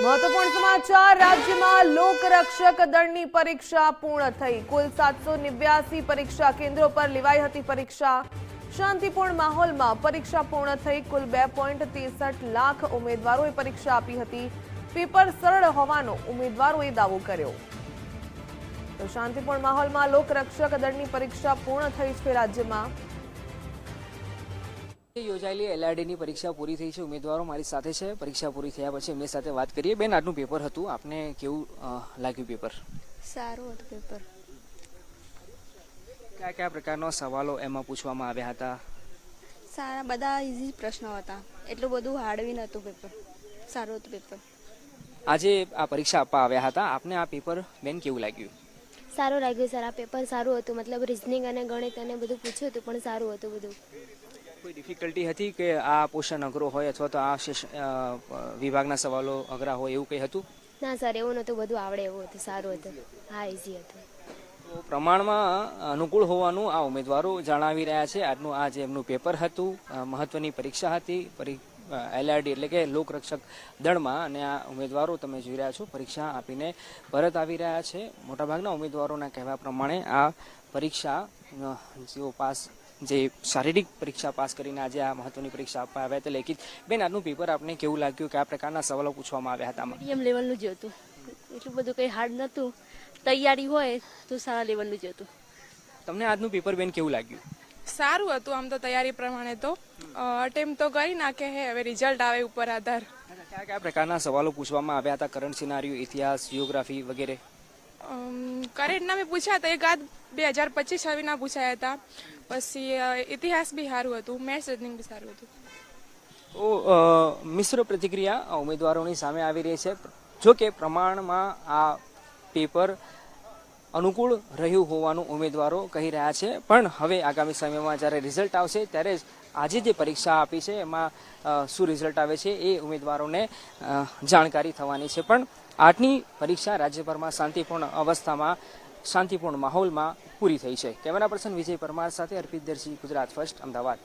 મહત્વપૂર્ણ સમાચાર રાજ્યમાં લોકરક્ષક દળની પરીક્ષા પૂર્ણ થઈ કુલ 789 પરીક્ષા કેન્દ્રો પર લેવાઈ હતી પરીક્ષા શાંતિપૂર્ણ માહોલમાં પરીક્ષા પૂર્ણ થઈ કુલ 2.63 લાખ ઉમેદવારોએ પરીક્ષા આપી હતી પેપર સરળ હોવાનો ઉમેદવારોએ દાવો કર્યો તો શાંતિપૂર્ણ માહોલમાં લોકરક્ષક દળની પરીક્ષા પૂર્ણ થઈ છે રાજ્યમાં યોજાયેલી એલઆરડીની પરીક્ષા પૂરી થઈ છે ઉમેદવારો મારી સાથે છે પરીક્ષા પૂરી થયા પછી એમની સાથે વાત કરીએ બેન આજનું પેપર હતું આપને કેવું લાગ્યું પેપર સારું હતું પેપર કયા કયા પ્રકારના સવાલો એમાં પૂછવામાં આવ્યા હતા સારા બધા ઇઝી પ્રશ્નો હતા એટલું બધું હાર્ડ બી નહોતું પેપર સારું હતું પેપર આજે આ પરીક્ષા આપવા આવ્યા હતા આપને આ પેપર બેન કેવું લાગ્યું સારું લાગ્યું સર આ પેપર સારું હતું મતલબ રિઝનિંગ અને ગણિત અને બધું પૂછ્યું હતું પણ સારું હતું બધું કોઈ ડિફિકલ્ટી હતી કે આ પોર્શન અઘરો હોય અથવા તો આ વિભાગના સવાલો અઘરા હોય એવું કંઈ હતું ના સર એવું નહોતું બધું આવડે એવું હતું સારું હતું હા ઇઝી હતું તો પ્રમાણમાં અનુકૂળ હોવાનું આ ઉમેદવારો જણાવી રહ્યા છે આજનું આ જે એમનું પેપર હતું મહત્વની પરીક્ષા હતી એલઆરડી એટલે કે લોકરક્ષક દળમાં અને આ ઉમેદવારો તમે જોઈ રહ્યા છો પરીક્ષા આપીને પરત આવી રહ્યા છે મોટાભાગના ઉમેદવારોના કહેવા પ્રમાણે આ પરીક્ષા જેઓ પાસ જે શારીરિક પરીક્ષા પાસ કરીને આજે આ મહત્વની પરીક્ષા આપવા આવ્યા હતા લેખિત બેન આજનું પેપર આપને કેવું લાગ્યું કે આ પ્રકારના સવાલો પૂછવામાં આવ્યા હતા મીડિયમ લેવલનું જ હતું એટલું બધું કંઈ હાર્ડ નહોતું તૈયારી હોય તો સારા લેવલનું જ હતું તમને આજનું પેપર બેન કેવું લાગ્યું સારું હતું આમ તો તૈયારી પ્રમાણે તો અટેમ્પ તો કરી નાખે હે હવે રિઝલ્ટ આવે ઉપર આધાર કયા કયા પ્રકારના સવાલો પૂછવામાં આવ્યા હતા કરંટ સિનારીઓ ઇતિહાસ જીઓગ્રાફી વગેરે કરેન્ટના મેં પૂછ્યા હતા એકાદ 2025-26ના પૂછાયા હતા પછી ઇતિહાસ બી સારું હતું મેથ્સ રીઝનિંગ બી સારું હતું તો મિશ્ર પ્રતિક્રિયા ઉમેદવારોની સામે આવી રહી છે જો કે પ્રમાણમાં આ પેપર અનુકૂળ રહ્યું હોવાનું ઉમેદવારો કહી રહ્યા છે પણ હવે આગામી સમયમાં જ્યારે રિઝલ્ટ આવશે ત્યારે જ આજે જે પરીક્ષા આપી છે એમાં શું રિઝલ્ટ આવે છે એ ઉમેદવારોને જાણકારી થવાની છે પણ આજની પરીક્ષા રાજ્યભરમાં શાંતિપૂર્ણ અવસ્થામાં શાંતિપૂર્ણ માહોલમાં પૂરી થઈ છે કેમેરા પર્સન વિજય પરમાર સાથે અર્પિત દરજી ગુજરાત ફર્સ્ટ અમદાવાદ